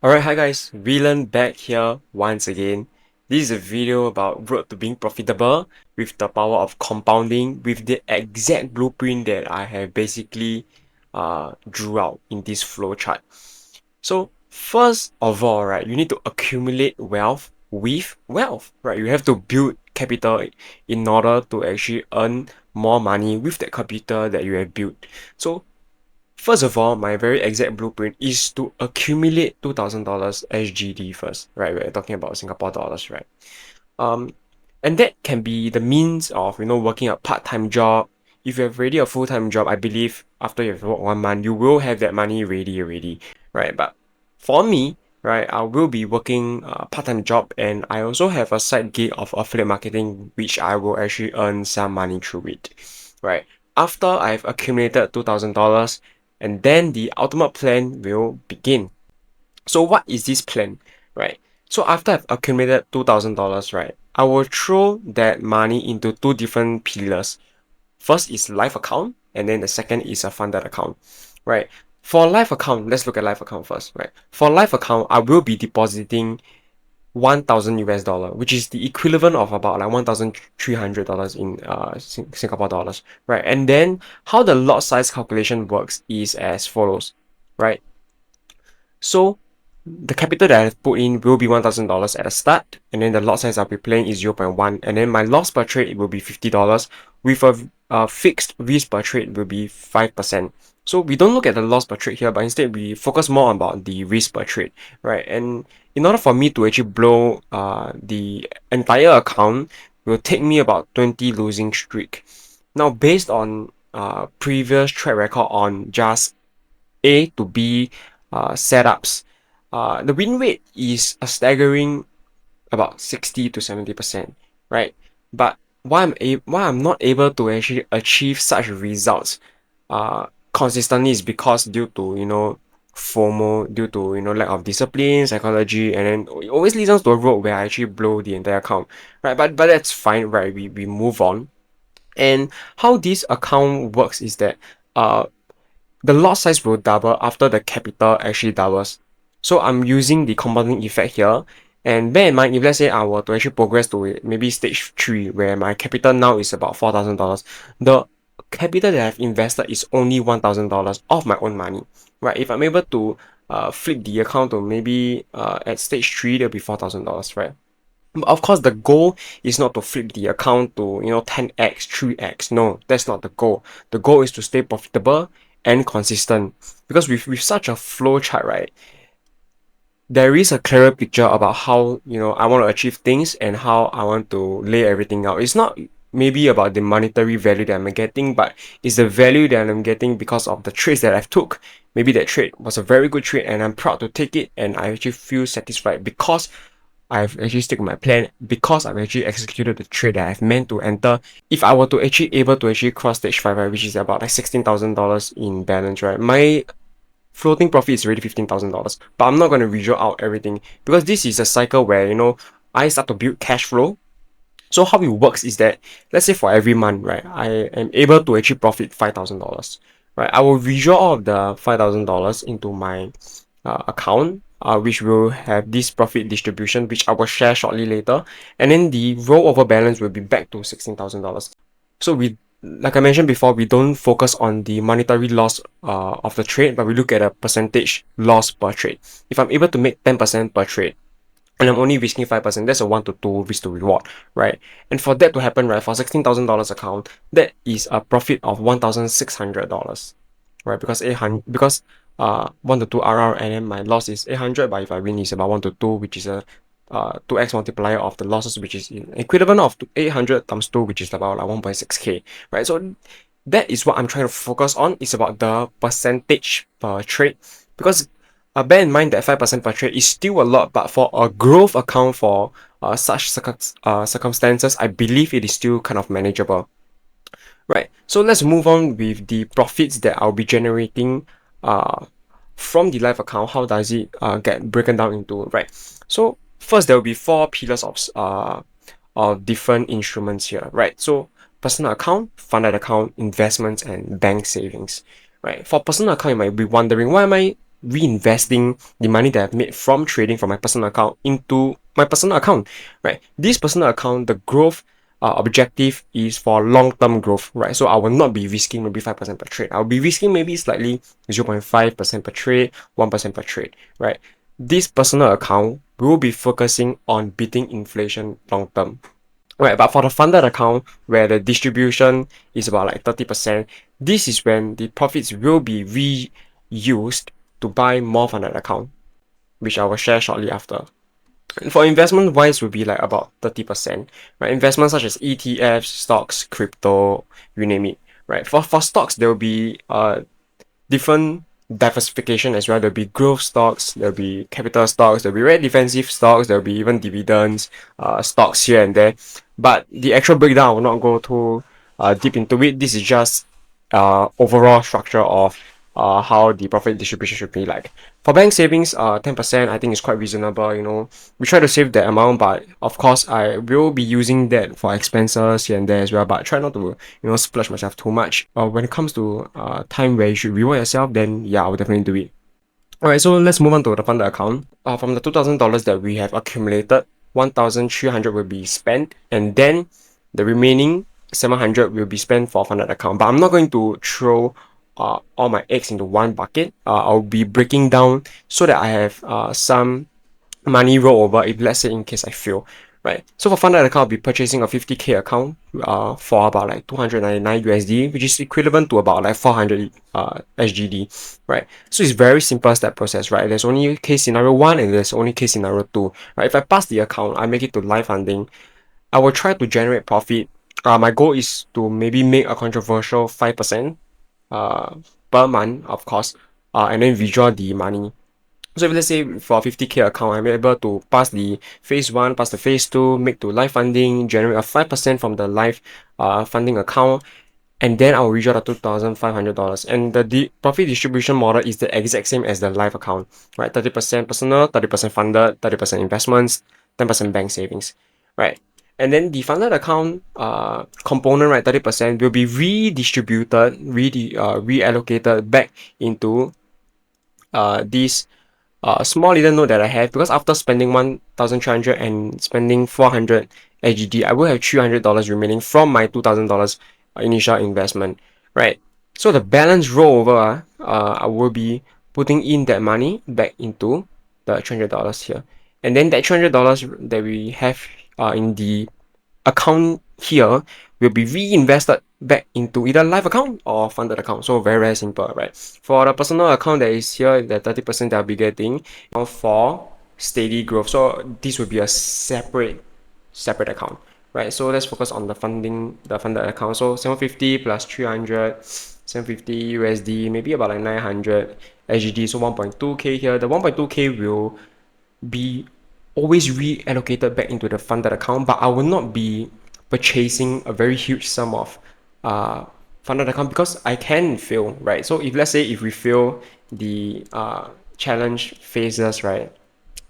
Alright, hi guys, Rylan back here once again. This is a video about road to being profitable with the power of compounding with the exact blueprint that I have basically drew out in this flow chart. So first of all, right, you need to accumulate wealth with wealth, right? You have to build capital in order to actually earn more money with that capital that you have built. So first of all, my very exact blueprint is to accumulate $2,000 SGD first, right? We're talking about Singapore dollars, right? Um, and that can be the means of, working a part-time job. If you have already a full-time job, I believe after you've worked 1 month, you will have that money ready already, right? But for me, right, I will be working a part-time job and I also have a side gig of affiliate marketing, which I will actually earn some money through it, right? After I've accumulated $2,000, and then the ultimate plan will begin. So what is this plan, right? So after I've accumulated $2,000, right, I will throw that money into two different pillars. First is life account, and then the second is a funded account, right? For life account, let's look at life account first, right? For life account, I will be depositing 1,000 US dollar, which is the equivalent of about like $1,300 in Singapore dollars, right? And then how the lot size calculation works is as follows, right? So the capital that I've put in will be $1,000 at the start, and then the lot size I'll be playing is 0.1, and then my loss per trade will be $50 with a fixed risk per trade will be 5%. So we don't look at the loss per trade here, but instead we focus more about the risk per trade, right? And in order for me to actually blow the entire account, will take me about 20 losing streak. Now, based on previous track record on just A to B setups, the win rate is a staggering about 60 to 70%, right? But why I'm not able to actually achieve such results consistently is because due to FOMO, due to lack of discipline, psychology, and then it always leads us to a road where I actually blow the entire account, right? But that's fine, right? We move on. And how this account works is that the lot size will double after the capital actually doubles. So I'm using the compounding effect here. And bear in mind, if let's say I were to actually progress to maybe stage 3, where my capital now is about $4,000, the capital that I've invested is only $1,000 of my own money, right? If I'm able to flip the account to maybe at stage 3, there'll be $4,000, right? But of course, the goal is not to flip the account to 10x, 3x. No, that's not the goal. The goal is to stay profitable and consistent. Because with such a flow chart, right, there is a clearer picture about how I want to achieve things and how I want to lay everything out. It's not maybe about the monetary value that I'm getting, but it's the value that I'm getting because of the trades that I've took. Maybe that trade was a very good trade and I'm proud to take it and I actually feel satisfied because I've actually stick to my plan, because I've actually executed the trade that I've meant to enter. If I were to actually able to actually cross stage 5, right, which is about like $16,000 in balance, right, my floating profit is already $15,000. But I'm not going to withdraw out everything because this is a cycle where I start to build cash flow. So how it works is that, let's say for every month, right, I am able to actually profit $5,000, right? I will withdraw all of the $5,000 into my account, which will have this profit distribution, which I will share shortly later, and then the rollover balance will be back to $16,000. So like I mentioned before, we don't focus on the monetary loss of the trade, but we look at a percentage loss per trade. If I'm able to make 10% per trade, and I'm only risking 5%, that's a 1 to 2 risk to reward, right? And for that to happen, right, for $16,000 account, that is a profit of $1,600, right? Because 1 to 2 RR, and then my loss is 800, but if I win, it's about 1 to 2, which is a 2x multiplier of the losses, which is equivalent of 800 times 2, which is about like 1.6k, right? So that is what I'm trying to focus on. It's about the percentage per trade, because bear in mind that 5% per trade is still a lot, but for a growth account for such circumstances, I believe it is still kind of manageable. Right, so let's move on with the profits that I'll be generating from the live account. How does it get broken down into, right? So first, there will be 4 pillars of different instruments here, right? So personal account, funded account, investments, and bank savings, right? For personal account, you might be wondering, why am I reinvesting the money that I've made from trading from my personal account into my personal account, right? This personal account, the growth objective is for long-term growth, right? So I will not be risking maybe 5% per trade. I'll be risking maybe slightly 0.5% per trade, 1% per trade, right? This personal account will be focusing on beating inflation long term. Right, but for the funded account where the distribution is about like 30%, this is when the profits will be reused to buy more funded account, which I will share shortly after. And for investment wise will be like about 30%, right? Investments such as ETFs, stocks, crypto, you name it, right? For stocks, there will be different diversification as well. There'll be growth stocks, there'll be capital stocks, there'll be very defensive stocks, there'll be even dividends, stocks here and there. But the actual breakdown, I will not go too deep into it. This is just overall structure of how the profit distribution should be like. For bank savings, 10% I think is quite reasonable. You know, we try to save that amount, but of course I will be using that for expenses here and there as well. But try not to splurge myself too much. When it comes to time where you should reward yourself, then yeah, I will definitely do it. Alright, so let's move on to the funded account. From the $2,000 that we have accumulated, 1,300 will be spent, and then the remaining 700 will be spent for funded account. But I'm not going to throw all my eggs into one bucket. I'll be breaking down so that I have some money roll over if let's say in case I fail, right? So for funded account, I'll be purchasing a 50k account for about like 299 USD, which is equivalent to about like 400 SGD, right? So it's very simple step process, right? There's only case scenario 1 and there's only case scenario 2, right? If I pass the account, I make it to live funding, I will try to generate profit. My goal is to maybe make a controversial 5% per month, of course, and then withdraw the money. So if let's say for a 50k account, I'm able to pass the phase 1, pass the phase 2, make to live funding, generate a 5% from the live funding account, and then I'll withdraw the $2,500. And the profit distribution model is the exact same as the live account, right? 30% personal, 30% funded, 30% investments, 10% bank savings, right? And then the funded account component, right, 30% will be redistributed, reallocated back into this small little note that I have, because after spending 1,300 and spending 400 SGD, I will have $300 remaining from my $2,000 initial investment, right? So the balance rollover, I will be putting in that money back into the $300 here, and then that $300 that we have in the account here will be reinvested back into either live account or funded account. So very, very simple, right? For the personal account that is here, the 30% that I'll be getting for steady growth. So this will be a separate account, right? So let's focus on the funded account. So 750 plus 300, 750 USD, maybe about like 900 SGD. So 1.2k here. The 1.2k will be always reallocated back into the funded account, but I will not be purchasing a very huge sum of funded account because I can fail, right? So if let's say if we fail the challenge phases, right,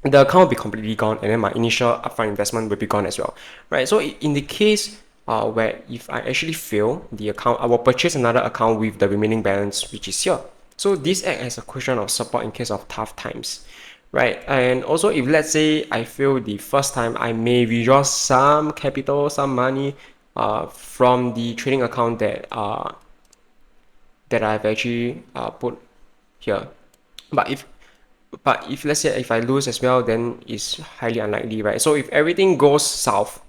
the account will be completely gone, and then my initial upfront investment will be gone as well, right? So in the case where if I actually fail the account, I will purchase another account with the remaining balance, which is here. So this acts as a cushion of support in case of tough times, right? And also if let's say I fail the first time, I may withdraw some capital, some money from the trading account that I've actually put here. But if let's say if I lose as well, then it's highly unlikely, right? So if everything goes south,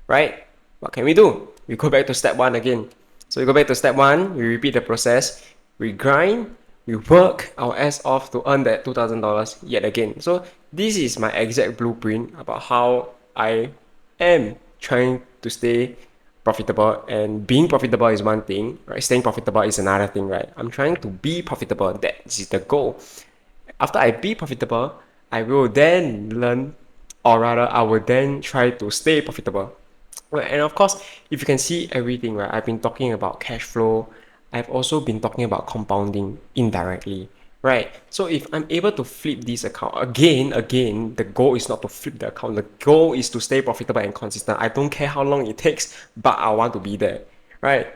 right, what can we do? We go back to step 1 again. So we go back to step 1, we repeat the process, we grind, we work our ass off to earn that $2,000 yet again. So this is my exact blueprint about how I am trying to stay profitable, and being profitable is one thing, right? Staying profitable is another thing, right? I'm trying to be profitable. That is the goal. After I be profitable, I will then learn, or rather, I will then try to stay profitable. Right, and of course, if you can see everything, right, I've been talking about cash flow. I've also been talking about compounding indirectly, right? So if I'm able to flip this account again, the goal is not to flip the account. The goal is to stay profitable and consistent. I don't care how long it takes, but I want to be there, right?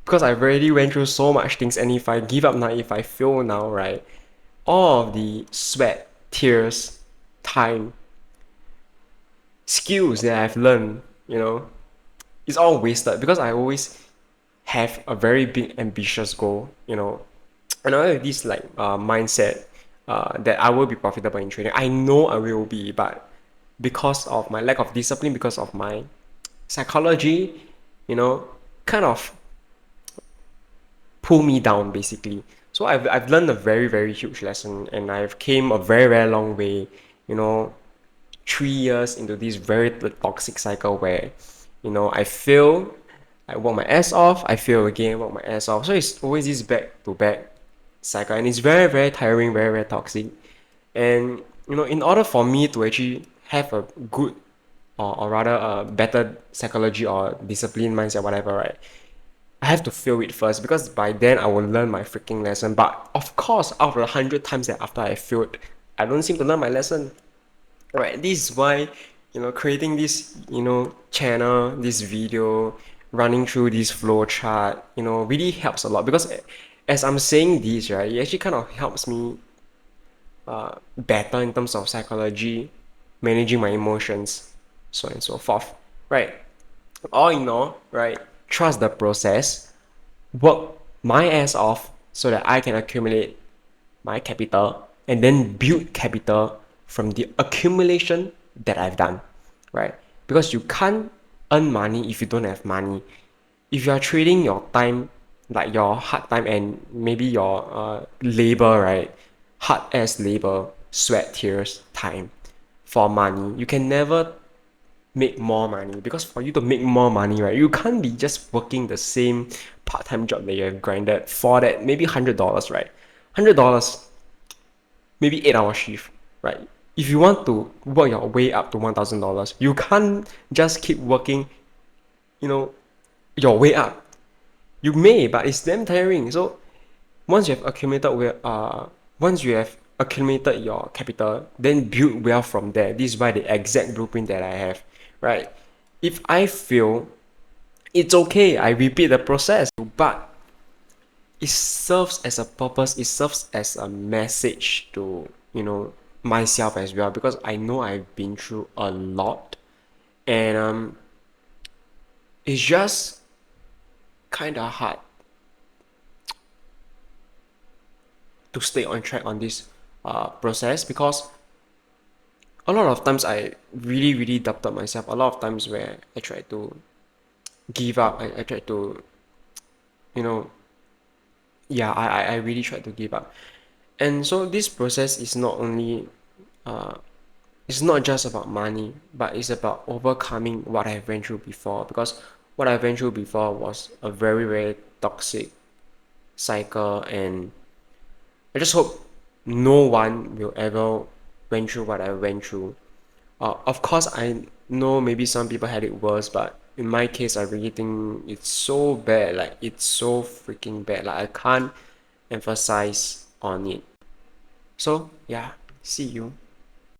Because I've already went through so much things, and if I give up now, if I fail now, right, all of the sweat, tears, time, skills that I've learned, it's all wasted because I always have a very big ambitious goal, and I have this like mindset that I will be profitable in trading. I know I will be, but because of my lack of discipline, because of my psychology, you know, kind of pull me down basically. So I've learned a very, very huge lesson, and I've came a very, very long way, you know, 3 years into this very toxic cycle where, I fail, I work my ass off, I fail again, work my ass off. So it's always this back to back cycle, and it's very, very tiring, very, very toxic. And in order for me to actually have a good, or rather a better psychology or discipline mindset, whatever, right? I have to feel it first because by then I will learn my freaking lesson. But of course, out of 100 times that after I failed, I don't seem to learn my lesson. Right? This is why, creating this, channel, this video, running through this flow chart, really helps a lot because as I'm saying this, right, it actually kind of helps me better in terms of psychology, managing my emotions, so on and so forth. Right? All in all, right, trust the process, work my ass off so that I can accumulate my capital and then build capital from the accumulation that I've done, right? Because you can't earn money if you don't have money. If you are trading your time, like your hard time and maybe your labor, right? Hard ass labor, sweat, tears, time for money, you can never make more money because for you to make more money, right, you can't be just working the same part-time job that you have grinded for that maybe $100, right? $100, maybe 8 hour shift, right? If you want to work your way up to $1,000, you can't just keep working, you know, your way up. You may, but it's damn tiring. So once you have accumulated your capital, then build wealth from there. This is why the exact blueprint that I have, right? If I fail, it's okay. I repeat the process, but it serves as a purpose. It serves as a message to myself as well because I know I've been through a lot, and it's just kind of hard to stay on track on this process because a lot of times I really, really doubted myself. A lot of times where I tried to give up. I tried to, you know, yeah, I really tried to give up. And so this process is not only, it's not just about money, but it's about overcoming what I went through before. Because what I went through before was a very, very toxic cycle, and I just hope no one will ever went through what I went through. Of course, I know maybe some people had it worse, but in my case, I really think it's so bad. Like, it's so freaking bad. Like, I can't emphasize on it. So, yeah, see you.